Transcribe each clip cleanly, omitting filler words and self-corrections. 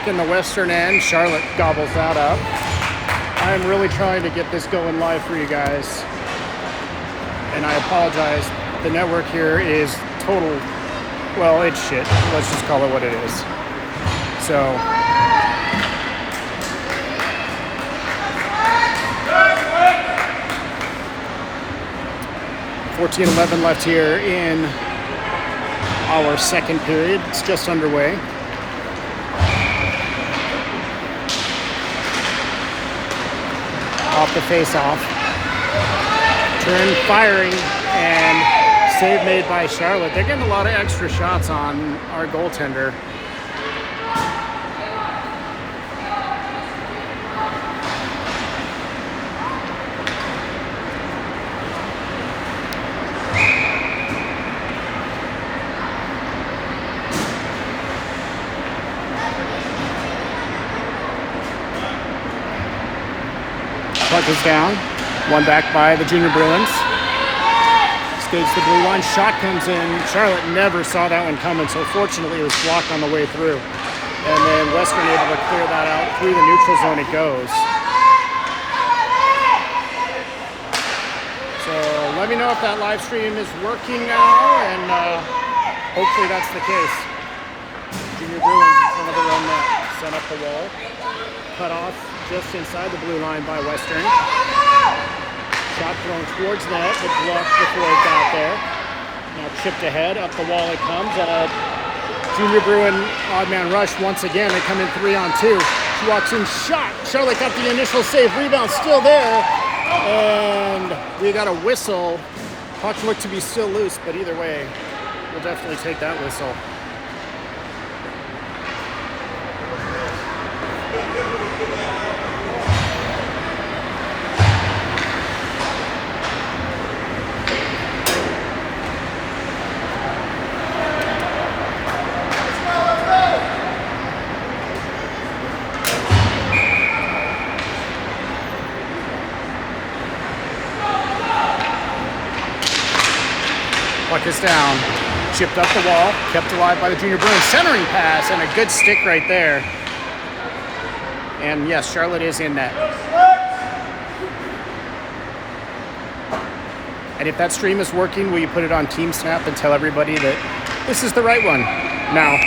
in the Western end. Charlotte gobbles that up. I'm really trying to get this going live for you guys. And I apologize. The network here is total, well, it's shit. Let's just call it what it is. So, 14-11 left here in our second period. It's just underway. Off the face-off. Turn firing, and save made by Charlotte. They're getting a lot of extra shots on our goaltender. Puck is down. One back by the Junior Bruins. Skates the blue line. Shot comes in. Charlotte never saw that one coming, so fortunately it was blocked on the way through. And then Western able to clear that out. Through the neutral zone it goes. So let me know if that live stream is working now, and hopefully that's the case. Junior Bruins in front of their own net. Set up the wall. Cut off just inside the blue line by Western. Shot thrown towards net, but blocked before it got there. Now chipped ahead, up the wall it comes. Junior Bruin odd man rush once again. They come in 3-on-2. She walks in, shot. Charlotte got the initial save. Rebound still there. And we got a whistle. Puck looked to be still loose, but either way, we'll definitely take that whistle. Puck is down, chipped up the wall, kept alive by the Junior Bruins. Centering pass and a good stick right there. And yes, Charlotte is in net. And if that stream is working, will you put it on Team Snap and tell everybody that this is the right one now?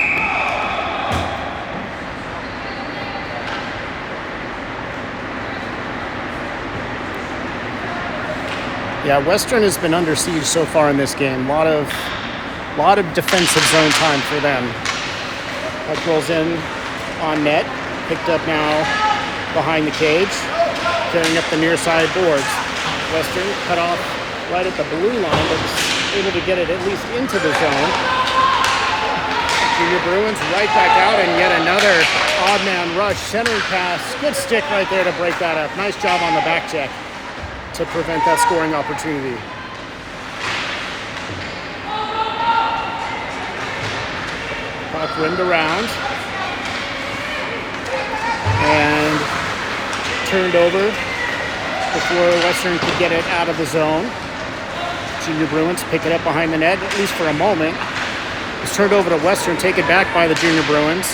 Yeah, Western has been under siege so far in this game. A lot of defensive zone time for them. Puck rolls in on net. Picked up now behind the cage. Carrying up the near side boards. Western cut off right at the blue line, but able to get it at least into the zone. Junior Bruins right back out, and yet another odd man rush. Centering pass. Good stick right there to break that up. Nice job on the back check to prevent that scoring opportunity. Puck rimmed around and turned over before Western could get it out of the zone. Junior Bruins pick it up behind the net, at least for a moment. It's turned over to Western, taken back by the Junior Bruins.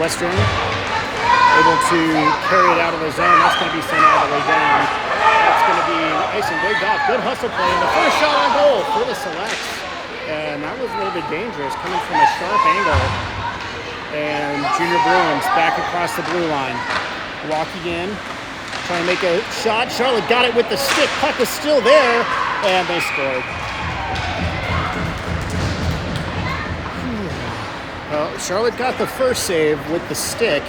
Western able to carry it out of the zone. That's going to be sent all the way down. That's going to be nice and big off. Good hustle play. And the first shot on goal for the Selects. And that was a little bit dangerous, coming from a sharp angle. And Junior Bruins back across the blue line. Walking in, trying to make a shot. Charlotte got it with the stick. Puck is still there. And they scored. Well, Charlotte got the first save with the stick.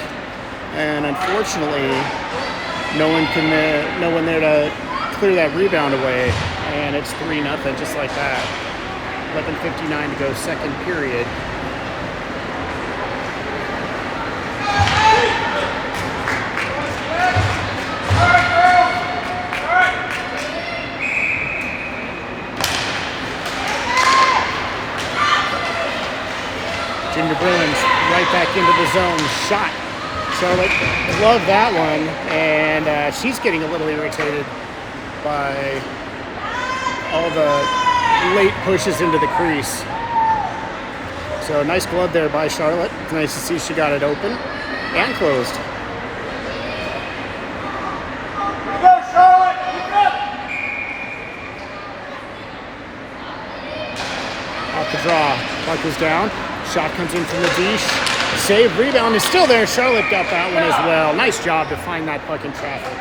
And unfortunately, no one there to clear that rebound away, and it's 3-0 just like that. 11:59 to go, second period. Junior Bruins right back into the zone. Shot. Charlotte loved that one, and she's getting a little irritated by all the late pushes into the crease. So nice glove there by Charlotte. It's nice to see she got it open. and closed. Off the draw, puck is down. Shot comes in from the D. Save, rebound is still there. Charlotte got that one as well. Nice job to find that puck in traffic.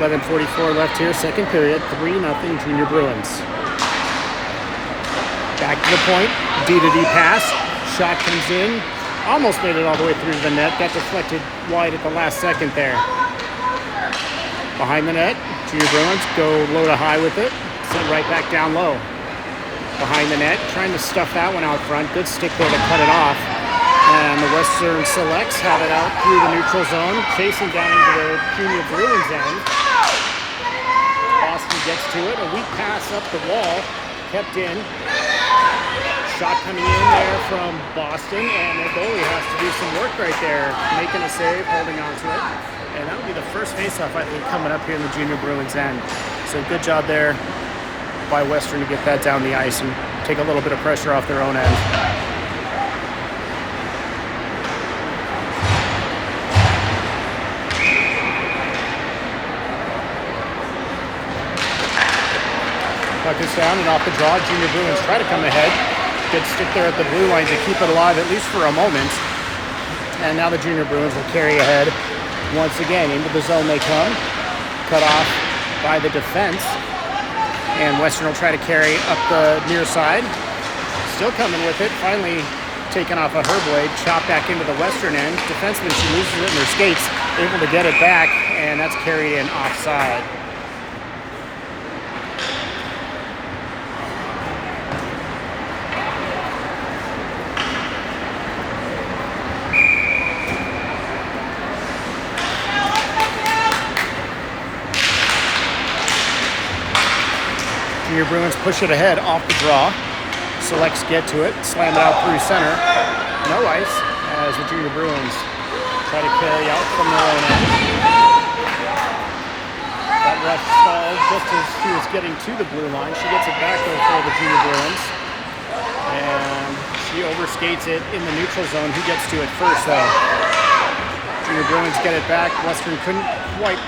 11:44 left here, second period. 3-0 Junior Bruins. Back to the point. D-to-D pass. Shot comes in. Almost made it all the way through to the net. Got deflected wide at the last second there. Behind the net, Junior Bruins go low to high with it. Sent right back down low. Behind the net, trying to stuff that one out front. Good stick there to cut it off. And the Western Selects have it out through the neutral zone, chasing down into the Junior Bruins end. Boston gets to it. A weak pass up the wall, kept in. Shot coming in there from Boston, and their goalie has to do some work right there, making a save, holding on to it. And that will be the first faceoff, I think, coming up here in the Junior Bruins end. So good job there by Western to get that down the ice and take a little bit of pressure off their own end. Puck is down and off the draw. Junior Bruins try to come ahead. Good stick there at the blue line to keep it alive, at least for a moment. And now the Junior Bruins will carry ahead. Once again, into the zone they come. Cut off by the defense. And Western will try to carry up the near side. Still coming with it. Finally taken off a her blade. Chopped back into the Western end. Defenseman, she loses it in her skates. Able to get it back. And that's carried in offside. Junior Bruins push it ahead off the draw. Selects get to it, slam it out through center. No ice as the Junior Bruins try to carry out from their own end. That ref stalled just as she was getting to the blue line. She gets it back though for the Junior Bruins. And she overskates it in the neutral zone. Who gets to it first though? Junior Bruins get it back. Western couldn't quite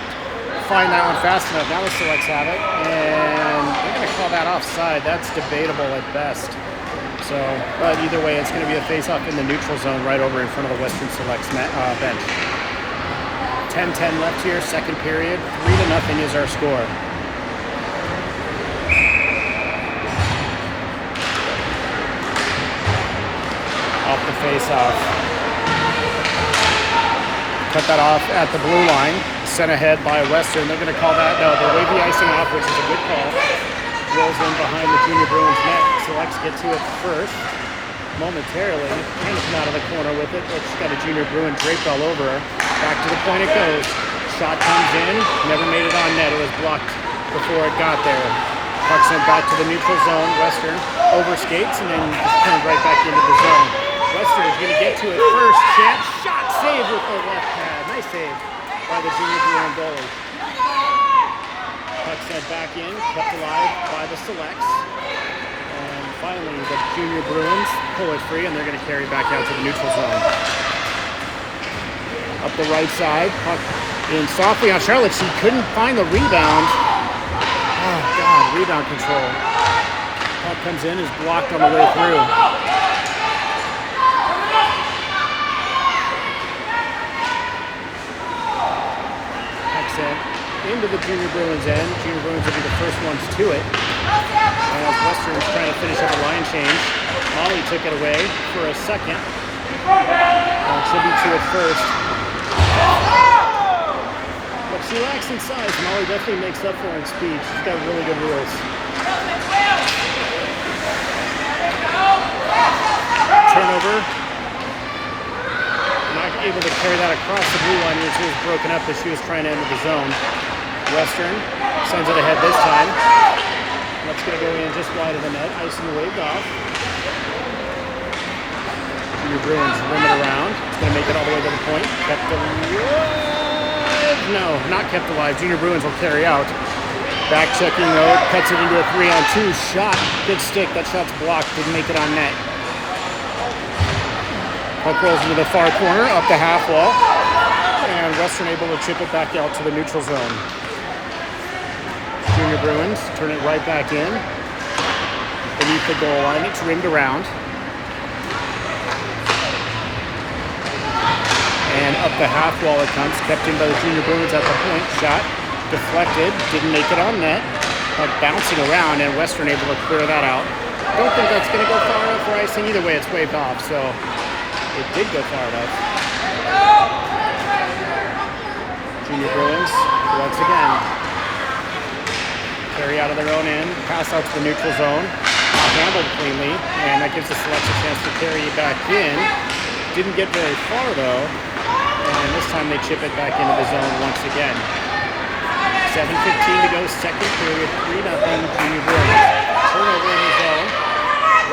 find that one fast enough. Now the Selects have it, and they're going to call that offside. That's debatable at best. So, but either way, it's going to be a face-off in the neutral zone right over in front of the Western Selects bench. 10-10 left here, second period. 3-0 is our score. Off the face-off. Cut that off at the blue line. Sent ahead by Western. They're going to call that. No, they wave the icing off, which is a good call. Rolls in behind the Junior Bruins net. Selects get to it first momentarily. Trying to come out of the corner with it. It's got a Junior Bruin draped all over her. Back to the point it goes. Shot comes in. Never made it on net. It was blocked before it got there. Puck sent back to the neutral zone. Western overskates and then just comes right back into the zone. Western is going to get to it first. Chance. Shot save with the left pad. Nice save by the Junior Bruin goalie. Puck sent back in, kept alive by the Selects. And finally, the Junior Bruins pull it free, and they're going to carry back out to the neutral zone. Up the right side, puck in softly on Charlotte. She couldn't find the rebound. Oh, God, rebound control. Puck comes in, is blocked on the way through. Into the Junior Bruins end. Junior Bruins will be the first ones to it. As Western's trying to finish up a line change. Molly took it away for a second. She'll be to it first. But she lacks in size. Molly definitely makes up for her in speed. She's got really good wheels. Turnover. Not able to carry that across the blue line as she was broken up as she was trying to enter the zone. Western sends it ahead this time. That's going to go in just wide of the net. Icing waved off. Junior Bruins rim it around. It's going to make it all the way to the point. Kept alive. No, not kept alive. Junior Bruins will carry out. Back checking though, cuts it into a 3-on-2 shot. Good stick, that shot's blocked, didn't make it on net. Puck rolls into the far corner, up the half wall. And Western able to chip it back out to the neutral zone. Junior Bruins turn it right back in. Beneath the goal line, it's rimmed around. And up the half wall it comes, kept in by the Junior Bruins at the point. Shot, deflected, didn't make it on net. Puck bouncing around and Western able to clear that out. Don't think that's going to go far enough for icing. Either way, it's waved off, so it did go far enough. Junior Bruins, once again, carry out of their own end, pass out to the neutral zone, handled cleanly, and that gives the Selects a chance to carry it back in. Didn't get very far though, and this time they chip it back into the zone once again. 7:15 to go, second period, 3-0 Junior Bruins. Turnover in the zone.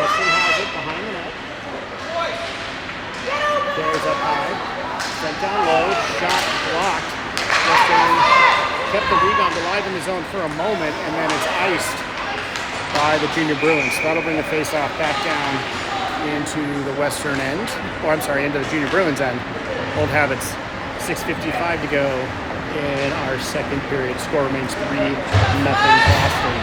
Western has it behind the net. Carries up high, sent down low, shot blocked. Western kept the rebound alive in the zone for a moment, and then it's iced by the Junior Bruins. So that'll bring the face-off back down into the Western end, or I'm sorry, into the Junior Bruins end. Old habits, 6:55 to go in our second period. Score remains 3-0 Boston.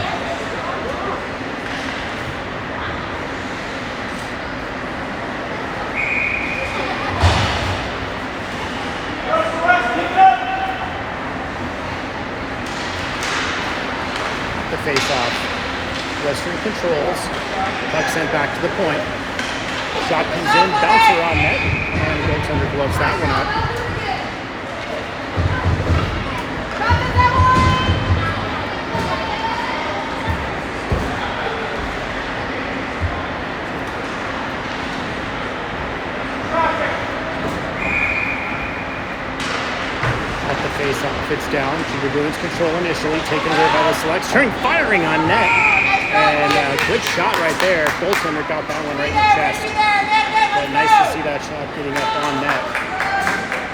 The face-off. Western controls. Puck sent back to the point. Shot comes in, bouncer on net, and goaltender gloves that one up. At the face-off, it's down. Junior Bruins control initially, taken away by the Selects. Turning, firing on net. And good shot right there. Goaltender got that one right in the chest. But nice to see that shot getting up on net.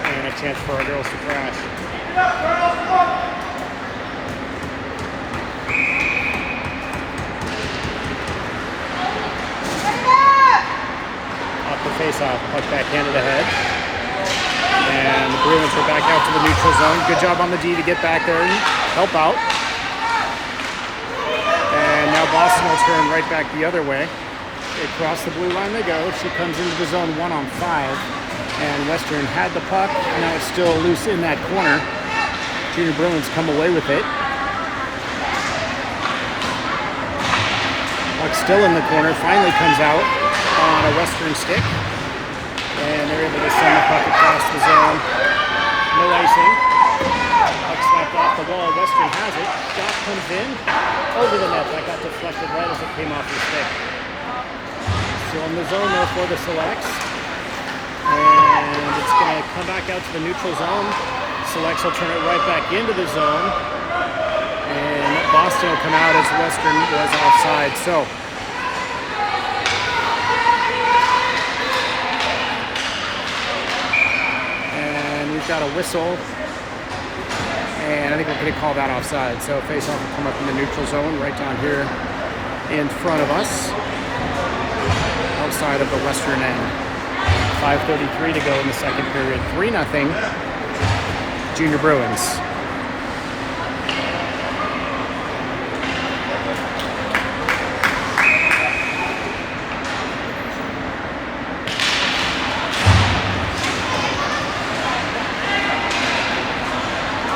And a chance for our girls to crash. Off the face-off, puck back handed ahead. And the Bruins are back out to the neutral zone. Good job on the D to get back there and help out. And now Boston will turn right back the other way. Across the blue line they go. She comes into the zone 1-on-5. And Western had the puck. Now it's still loose in that corner. Junior Bruins come away with it. Puck still in the corner. Finally comes out on a Western stick. And they're able to send the puck across the zone. No icing. Puck slapped off the wall. Western has it. Shot comes in. Over the net. That got deflected right as it came off the stick. Still in the zone there for the Selects. And it's going to come back out to the neutral zone. Selects will turn it right back into the zone. And Boston will come out as Western was offside. So we've got a whistle, and I think we're going to call that offside. So face-off will come up in the neutral zone right down here in front of us, outside of the Western end. 5:33 to go in the second period. 3-0 Junior Bruins.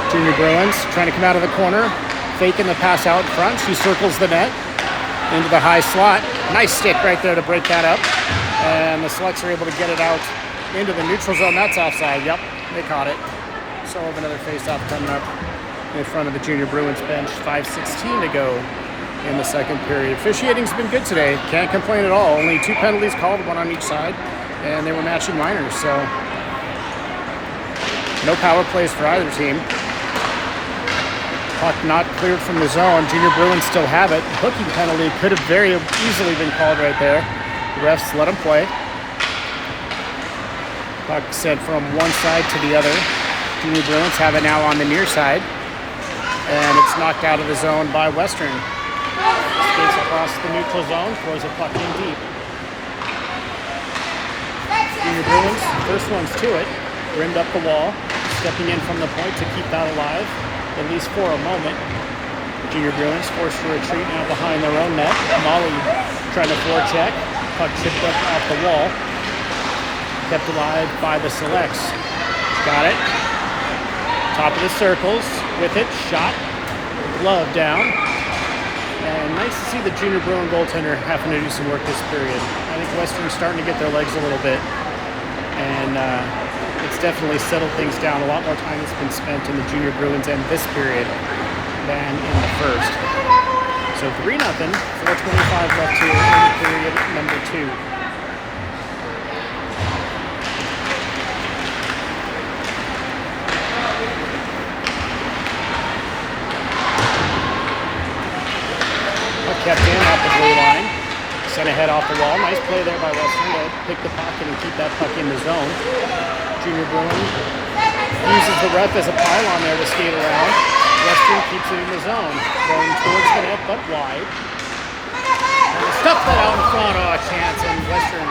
Junior Bruins trying to come out of the corner, faking the pass out in front. She circles the net into the high slot. Nice stick right there to break that up. And the Selects are able to get it out into the neutral zone. That's offside. Yep, they caught it. So we'll have another face-off coming up in front of the Junior Bruins bench. 5:16 to go in the second period. Officiating's been good today. Can't complain at all. Only 2 penalties called, one on each side, and they were matching minors. So no power plays for either team. Puck not cleared from the zone. Junior Bruins still have it. Hooking penalty could have very easily been called right there. The refs let them play. Puck sent from one side to the other. Junior Bruins have it now on the near side. and it's knocked out of the zone by Western. Skates across the neutral zone, throws a puck in deep. Junior Bruins, first one's to it, rimmed up the wall, stepping in from the point to keep that alive, at least for a moment. Junior Bruins forced to retreat now behind their own net. Molly trying to forecheck, puck chipped up off the wall, kept alive by the Selects. Got it. Top of the circles with it, shot, glove down. And nice to see the Junior Bruin goaltender having to do some work this period. I think Western's starting to get their legs a little bit. And it's definitely settled things down. A lot more time has been spent in the Junior Bruins end this period than in the first. So 3-0, 4:25 left here in period number 2. Kept in off the blue line, sent ahead off the wall. Nice play there by Western to pick the pocket and keep that puck in the zone. Junior Bruin uses the ref as a pylon there to skate around. Western keeps it in the zone, going towards the net but wide. And stuff that out in front, oh, a chance, and Western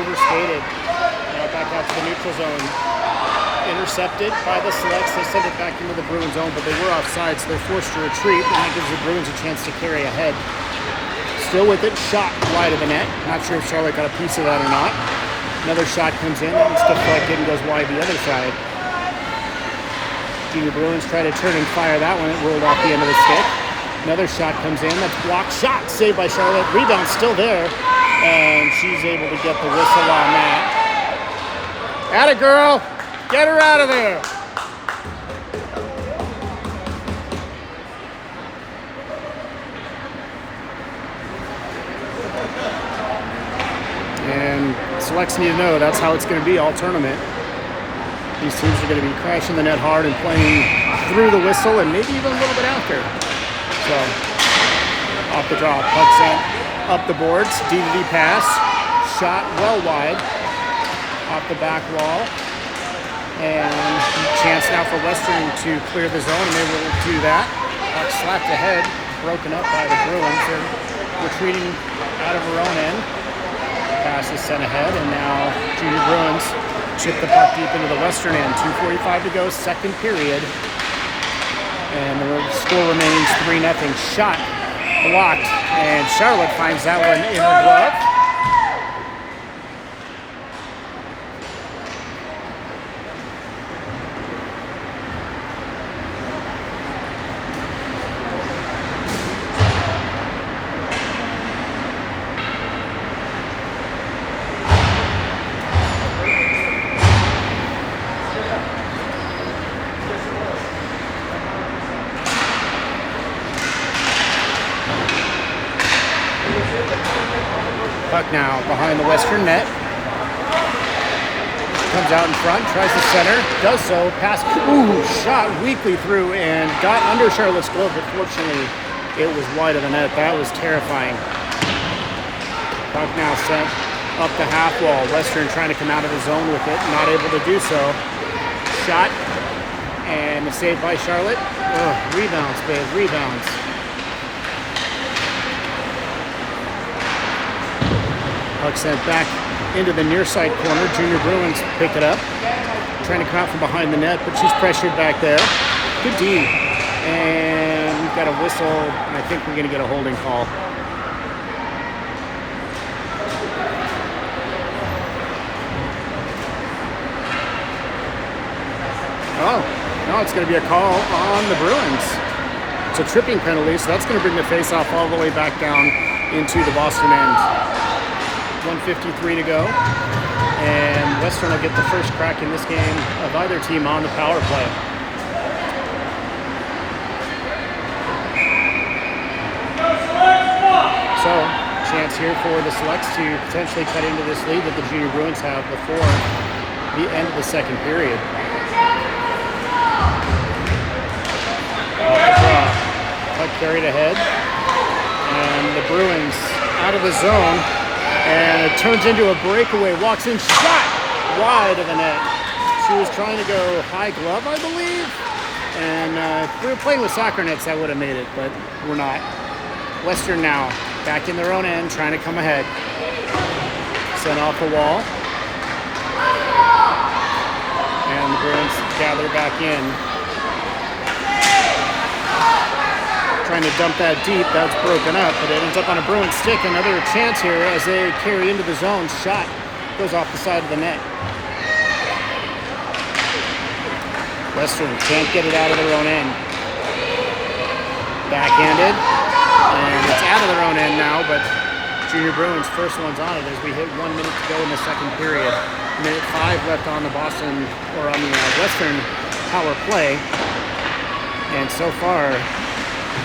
overskated. Now back out to the neutral zone. Intercepted by the Selects. They sent it back into the Bruins zone, but they were offside, so they're forced to retreat, and that gives the Bruins a chance to carry ahead. Still with it, shot wide of the net. Not sure if Charlotte got a piece of that or not. Another shot comes in, and it's deflected and goes wide the other side. Junior Bruins try to turn and fire that one. It rolled off the end of the stick. Another shot comes in. That's blocked shot. Saved by Charlotte. Rebound still there, and she's able to get the whistle on that. Atta girl! Get her out of there! And Selects need to know that's how it's going to be all tournament. These teams are going to be crashing the net hard and playing through the whistle and maybe even a little bit after. So, off the draw, puck sent up the boards, D-to-D pass, shot well wide, off the back wall. And chance now for Western to clear the zone, and they will do that. Puck slapped ahead, broken up by the Bruins. They're retreating out of her own end. Pass is sent ahead, and now Junior Bruins chip the puck deep into the Western end. 2:45 to go, second period. And the score remains 3-0. Shot blocked, and Charlotte finds that one in her glove. Puck now behind the Western net. Comes out in front, tries to center, does so, pass, shot weakly through and got under Charlotte's glove, but fortunately it was wide of the net. That was terrifying. Puck now sent up the half wall. Western trying to come out of the zone with it, not able to do so. Shot, and the save by Charlotte. Rebounds, babe, rebounds. Puck sent back into the near side corner. Junior Bruins pick it up. Trying to come out from behind the net, but she's pressured back there. Good D. And we've got a whistle, and I think we're going to get a holding call. Oh, no, it's going to be a call on the Bruins. It's a tripping penalty, so that's going to bring the face-off all the way back down into the Boston end. 1:53 to go, and Western will get the first crack in this game of either team on the power play. So, chance here for the Selects to potentially cut into this lead that the Junior Bruins have before the end of the second period. Puck carried ahead, and the Bruins out of the zone. And it turns into a breakaway, walks in, shot wide of the net. She was trying to go high glove, I believe, and if we were playing with soccer nets, that would have made it, but we're not. Western now, back in their own end, trying to come ahead. Sent off the wall. And the Bruins gather back in. Trying to dump that deep, that's broken up, but it ends up on a Bruins stick. Another chance here as they carry into the zone. Shot goes off the side of the net. Western can't get it out of their own end. Backhanded, and it's out of their own end now, but Junior Bruins first one's on it as we hit 1 minute to go in the second period. Minute 5 left on the Boston, or on the Western power play. And so far,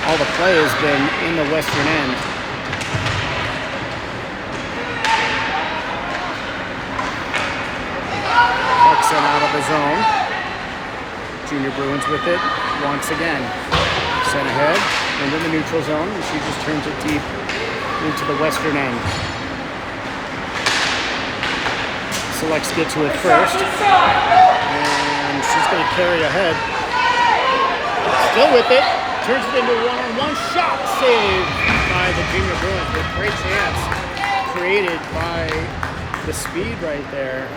all the play has been in the Western end. Puck sent out of the zone. Junior Bruins with it once again. Sent ahead into the neutral zone, and she just turns it deep into the Western end. Selects get to it first, and she's going to carry ahead. Still with it, turns it into a one-on-one shot, saved by the Junior Bruins with great chance created by the speed right there.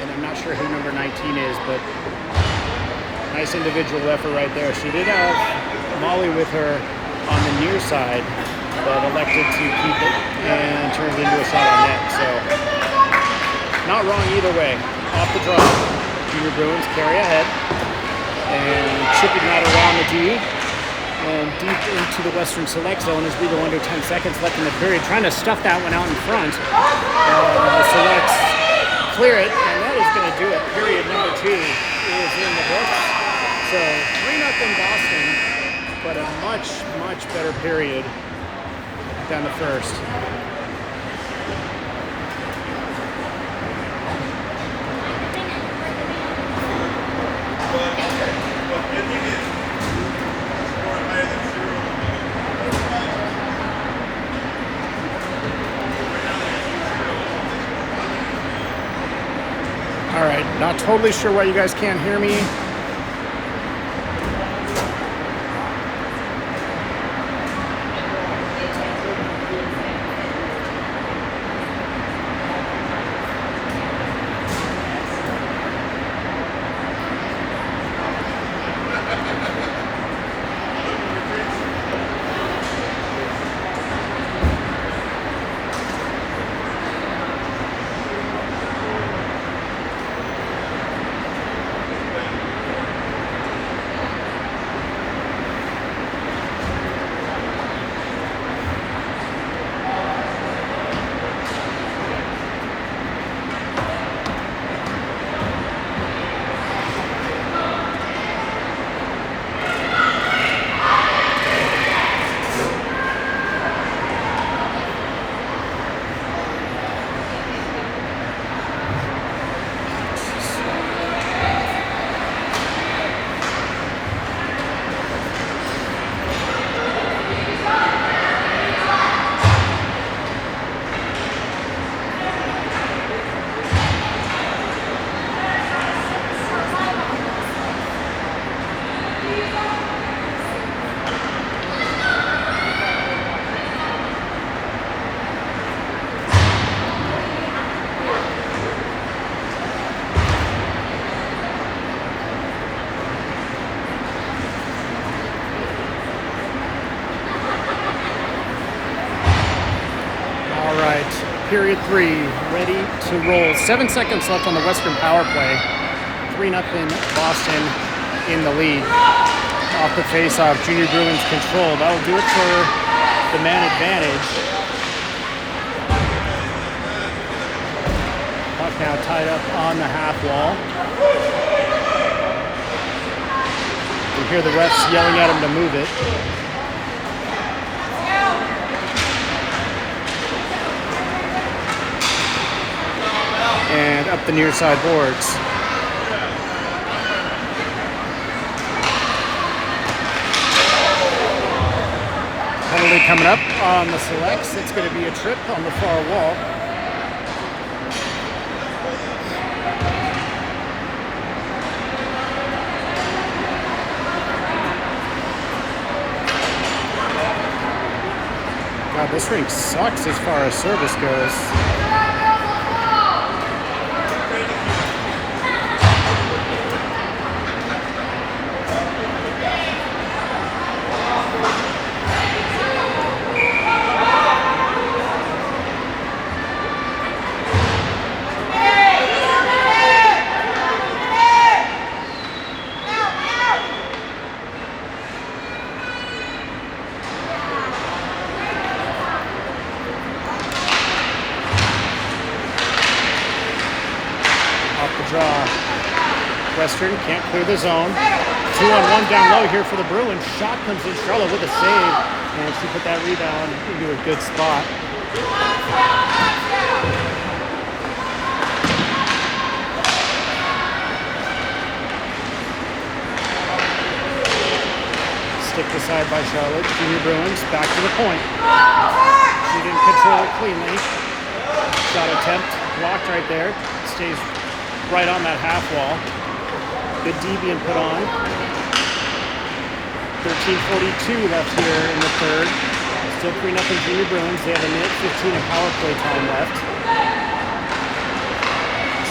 And I'm not sure who number 19 is, but nice individual effort right there. She did have Molly with her on the near side, but elected to keep it and turn it into a shot on net. So, not wrong either way. Off the draw, Junior Bruins carry ahead and chipping that around the D and deep into the Western select zone as we go under 10 seconds left in the period. Trying to stuff that one out in front. The selects clear it, and that is going to do it. Period number 2 is in the books. So 3-0 Boston, but a much, much better period than the first. All right, not totally sure why you guys can't hear me. Period 3, ready to roll. 7 seconds left on the Western power play. 3-0 Boston in the lead. Off the face-off, Junior Bruins control. That'll do it for the man advantage. Puck now tied up on the half wall. You hear the refs yelling at him to move it. And up the near side boards. Penalty coming up on the selects. It's going to be a trip on the far wall. This rink sucks as far as service goes. Draw. Western can't clear the zone. 2-on-1 down low here for the Bruins. Shot comes in. Charlotte with a save. And she put that rebound into a good spot. Sticked aside by Charlotte. Junior Bruins back to the point. She didn't control it cleanly. Shot attempt blocked right there. Stays right on that half wall. Good D being put on. 13:42 left here in the third. Still 3-0 Junior Bruins. They have a minute 15 of power play time left.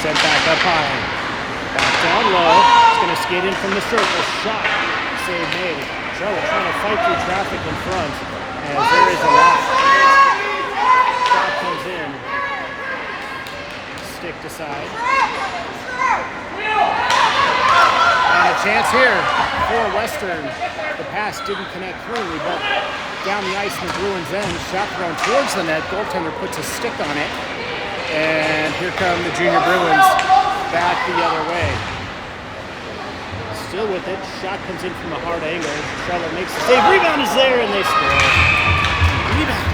Sent back up high. Back down low. It's going to skate in from the circle. Shot. Save made. Charlotte trying to fight through traffic in front. As there is a lot. Shot comes in. Sticked aside. And a chance here for Western. The pass didn't connect cleanly, but down the ice in the Bruins end. Shot thrown towards the net. Goaltender puts a stick on it. And here come the Junior Bruins back the other way. Still with it. Shot comes in from a hard angle. Charlotte makes the save. Rebound is there, and they score. Rebound.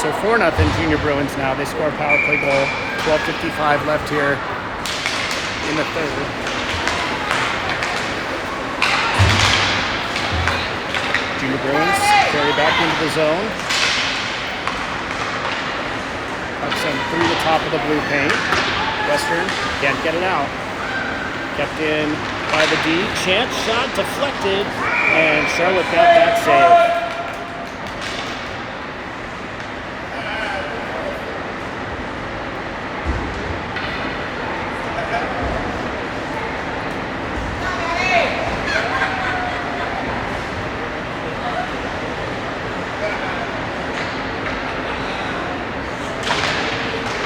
So 4-0 Junior Bruins now. They score a power play goal. 12:55 left here in the third. Junior Bruins carry back into the zone. Sent through the top of the blue paint. Western can't get it out. Kept in by the D. Chance shot deflected, and Charlotte got that save.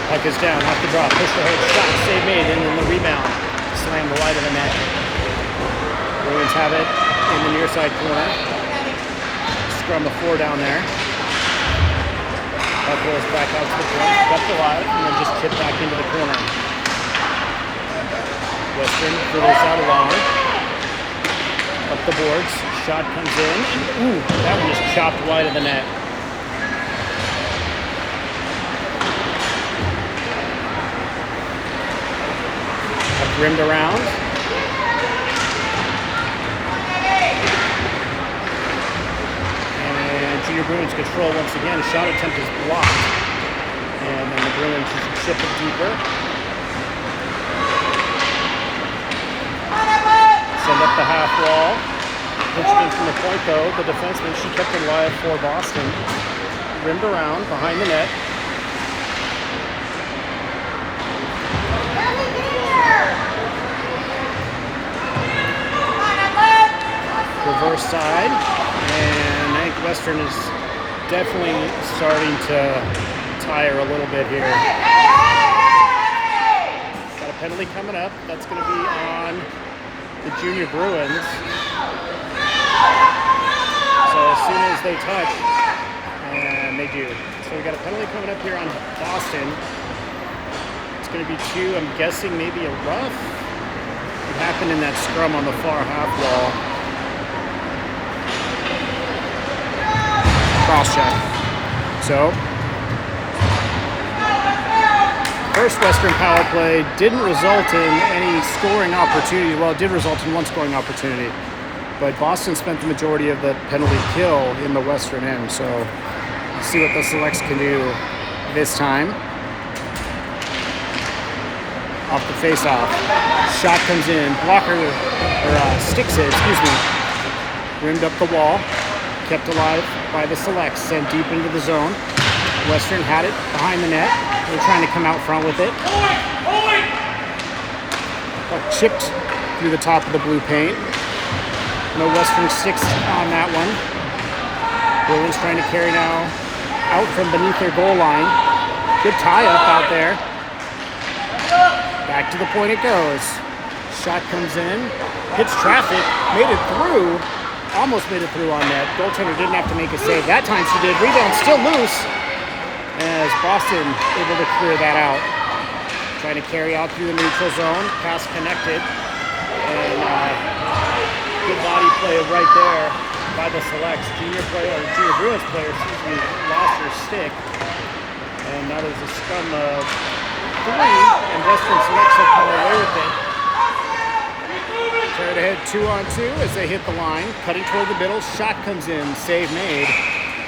Puck is down, off the draw, push the hold, shot, save made, and then the rebound. Slam the wide of the net. Bruins have it in the near side corner. Scrum of 4 down there. Puck rolls back out to the point, kept alive, and then just chipped back into the corner. Western fiddles out along. Up the boards, shot comes in, and ooh, that one is chopped wide of the net. Rimmed around. And Junior Bruins control once again. Shot attempt is blocked. And then the Bruins chip it deeper. Send up the half wall. Pitched in from the point though. The defenseman, she kept it alive for Boston. Rimmed around behind the net. Reverse side, and I think Western is definitely starting to tire a little bit here. Got a penalty coming up. That's going to be on the Junior Bruins. So as soon as they touch, and they do. So we got a penalty coming up here on Boston. It's going to be 2, I'm guessing maybe a rough. It happened in that scrum on the far half wall. Cross check. So first Western power play didn't result in any scoring opportunity. Well, it did result in one scoring opportunity, but Boston spent the majority of the penalty kill in the Western end. So let's see what the Selects can do this time. Off the face-off. Shot comes in. Blocker, or sticks it, excuse me. Rimmed up the wall. Kept alive by the Selects. Sent deep into the zone. Western had it behind the net. They're trying to come out front with it. Chipped through the top of the blue paint. No Western sticks on that one. Bruins trying to carry now out from beneath their goal line. Good tie-up out there. Back to the point it goes. Shot comes in. Hits traffic. Made it through. Almost made it through on net. Goaltender didn't have to make a save. That time she did. Rebound still loose. As Boston able to clear that out. Trying to carry out through the neutral zone. Pass connected. And good body play right there by the Selects. Junior Bruins player, lost her stick. And that is a scrum of 3. And Western Selects have come away with it. Carried ahead 2-on-2 as they hit the line. Cutting toward the middle. Shot comes in. Save made.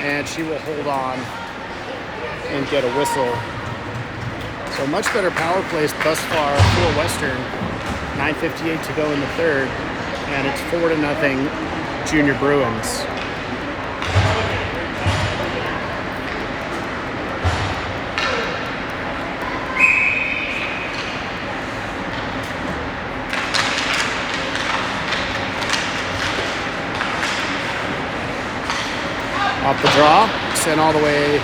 And she will hold on and get a whistle. So much better power plays thus far for Western. 9:58 to go in the third, and it's 4-0 Junior Bruins. Off the draw, sent all the way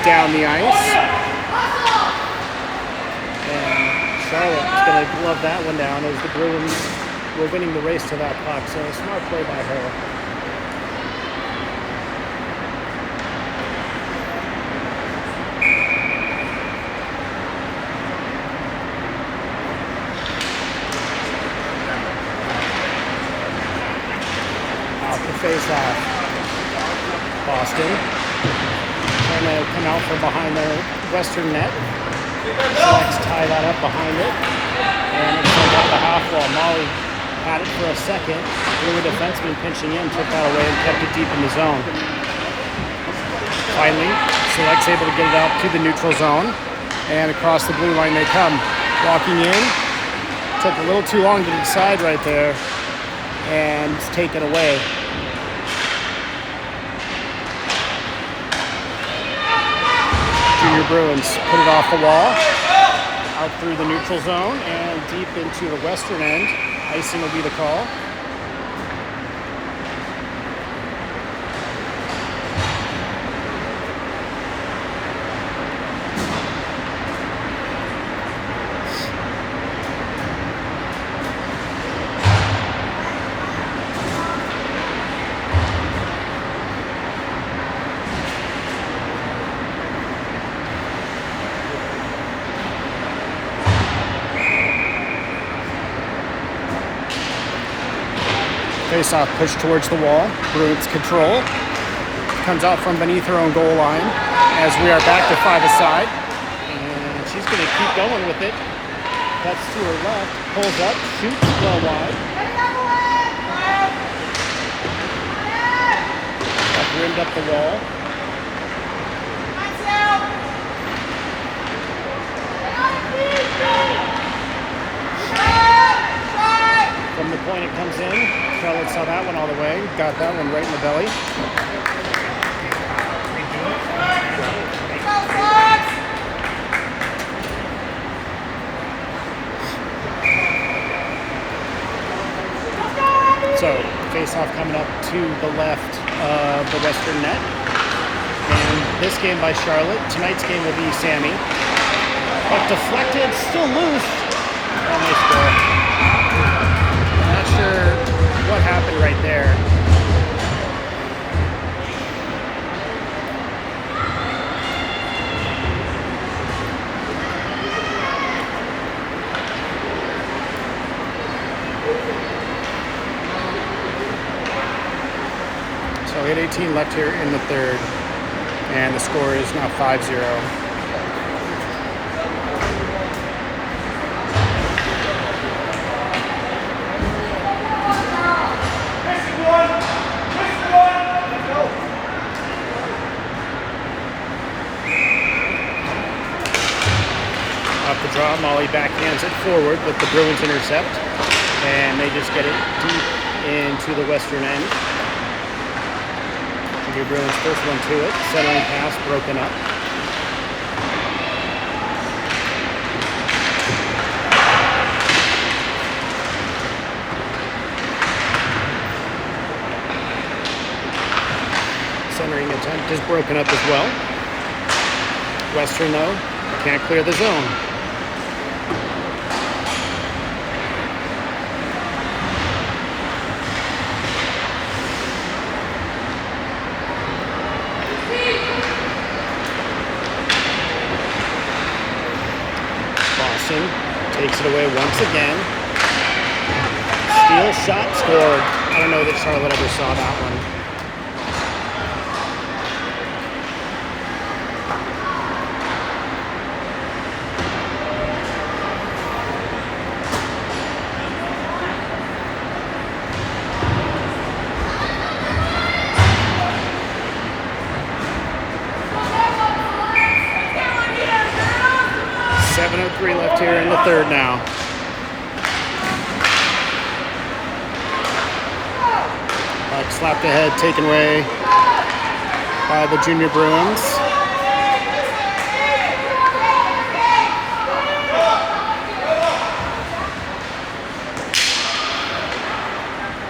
down the ice. And Charlotte's going to glove that one down as the Bruins were winning the race to that puck. So a smart play by her. Off the face-off. Boston trying to come out from behind the Western net. Selects tie that up behind it. And it's sent up the half wall. Molly had it for a second. Blue defenseman pinching in, took that away and kept it deep in the zone. Finally, Selects able to get it out to the neutral zone. And across the blue line they come. Walking in. Took a little too long to decide right there. And it's taken away. Junior Bruins put it off the wall, out through the neutral zone, and deep into the Western end. Icing will be the call. Face-off push towards the wall. Bruins control. Comes out from beneath her own goal line as we are back to 5-a-side. And she's going to keep going with it. Cuts to her left. Pulls up. Shoots well wide. Rimmed up the wall. From the point it comes in. Charlotte saw that one all the way. Got that one right in the belly. So, face-off coming up to the left of the Western net. And this game by Charlotte. Tonight's game will be Sammy. But deflected, still loose. And they score. I'm not sure what happened right there. So 8:18 left here in the third, and the score is now 5-0. off the draw. Molly backhands it forward, but the Bruins intercept, and they just get it deep into the western end. Junior Bruins first one to it. Centering pass broken up. Centering attempt is broken up as well. Western, though, can't clear the zone. Boston takes it away once again. Steal shot scored. I don't know that Charlotte ever saw that one. .7:03 left here in the third now. Puck slapped ahead, taken away by the Junior Bruins.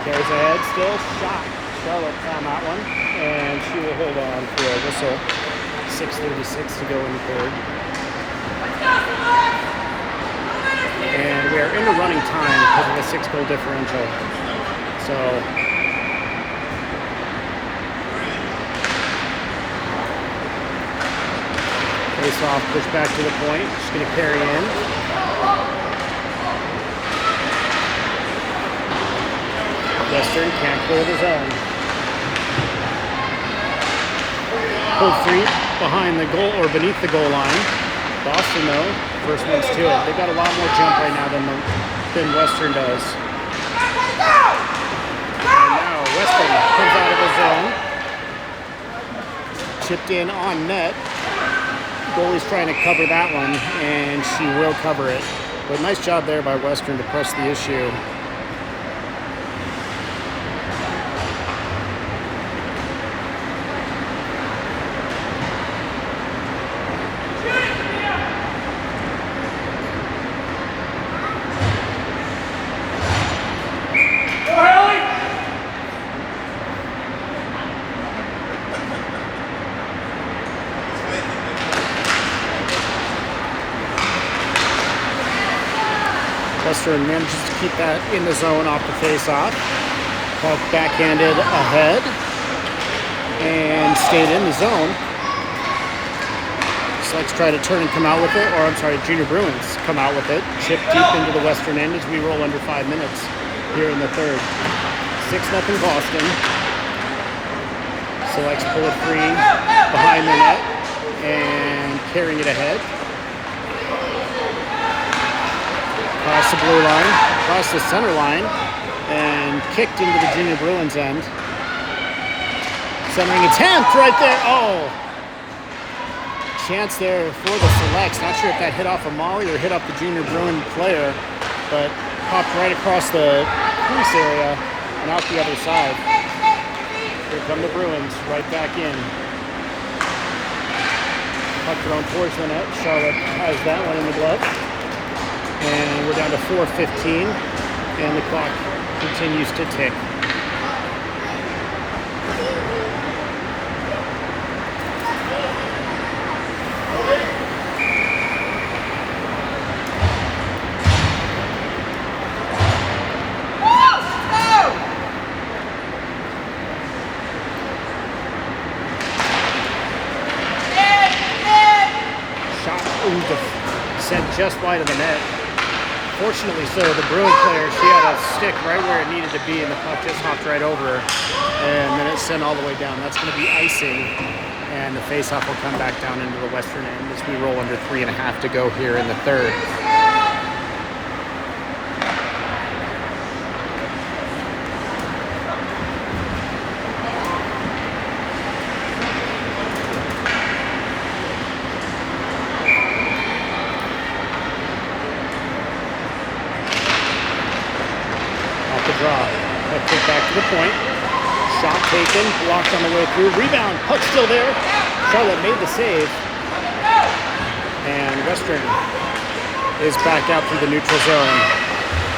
Carries ahead, still shot. Charlotte found that one, and she will hold on for a whistle. 6:36 to go in the third. And we are into running time because of the 6-goal differential. So face off, push back to the point. Just going to carry in. Western can't clear the zone. Pulled free behind the goal or beneath the goal line. Boston, though, first one's to it. They've got a lot more jump right now than Western does. And now Western comes out of the zone. Chipped in on net. Goalie's trying to cover that one, and she will cover it. But nice job there by Western to press the issue. Western manages to keep that in the zone off the face-off. Puck backhanded ahead and stayed in the zone. Selects try to turn and come out with it, or I'm sorry, Junior Bruins come out with it. Chip deep into the western end as we roll under 5 minutes here in the third. 6-0 Boston. Selects pull it free behind the net and carrying it ahead. Across the blue line, across the center line, and kicked into the Junior Bruins end. Centering attempt right there. Oh! Chance there for the Selects. Not sure if that hit off a Molly or hit off the Junior Bruin player, but popped right across the crease area and out the other side. Here come the Bruins right back in. Puck thrown towards the net. Charlotte has that one in the glove. And we're down to 4:15, and the clock continues to tick. Shot sent just wide of the net. Fortunately so, the Bruin player, she had a stick right where it needed to be, and the puck just hopped right over her, and then it sent all the way down. That's going to be icing, and the faceoff will come back down into the western end as we roll under 3.5 to go here in the third. taken, blocked on the way through. Rebound, puck still there. Charlotte made the save. And Western is back out through the neutral zone.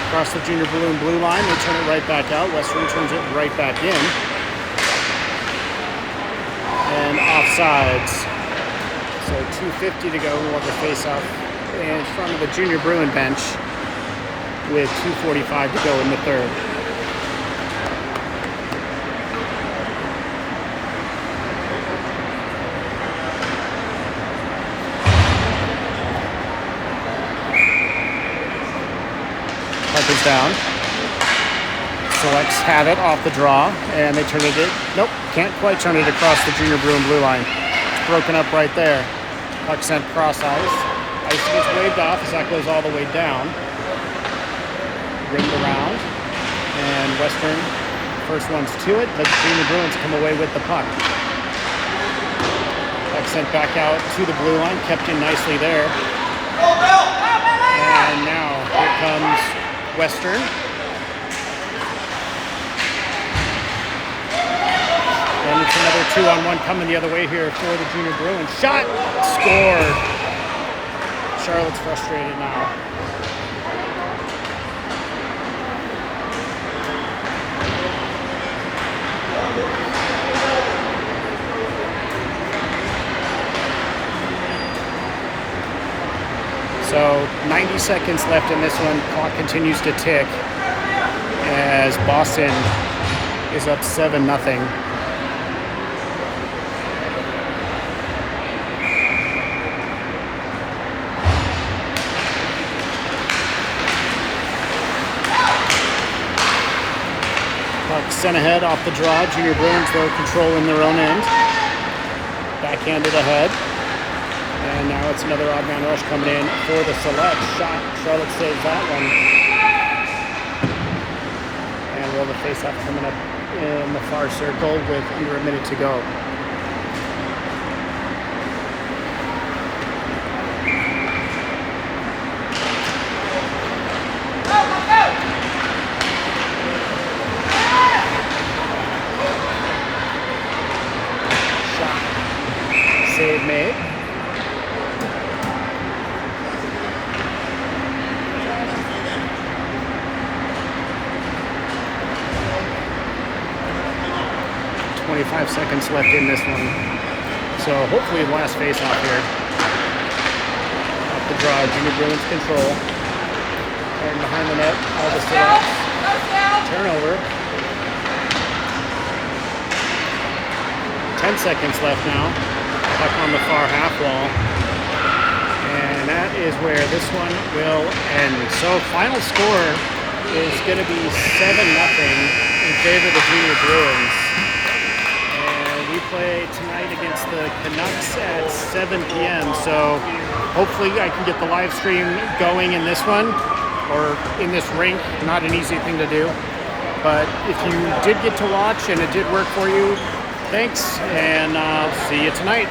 Across the junior blue line, they turn it right back out. Western turns it right back in. And offsides. So 2:50 to go. We'll have the face-off in front of the junior Bruin bench with 2:45 to go in the third. Puck is down. Selects have it off the draw, and they turn it in. Nope, can't quite turn it across the junior Bruin blue line. It's broken up right there. Puck sent cross ice. Ice gets waved off as that goes all the way down. Ringed around, and Western, first one's to it, but the junior Bruins come away with the puck. Puck sent back out to the blue line, kept in nicely there. And now here comes Western. And it's another 2-on-1 coming the other way here for the junior Bruins. Shot! Scored! Charlotte's frustrated now. So 90 seconds left in this one. Clock continues to tick as Boston is up 7-0. Puck sent ahead off the draw. Junior Bruins, though, controlling their own end. Backhanded ahead. And now it's another odd man rush coming in for the select shot. Charlotte saves that one. And we'll have a face-off coming up in the far circle with under a minute to go. Save made. .5 seconds left in this one. So hopefully the last face-off here. Off the draw, junior Bruins control. And behind the net, all the selects. Turnover. 10 seconds left now. Puck on the far half wall. And that is where this one will end. So final score is going to be 7-0 in favor of the junior Bruins. And we play tonight against the Canucks at 7 p.m. So hopefully I can get the live stream going in this one or in this rink. Not an easy thing to do. But if you did get to watch and it did work for you, thanks, and I'll see you tonight.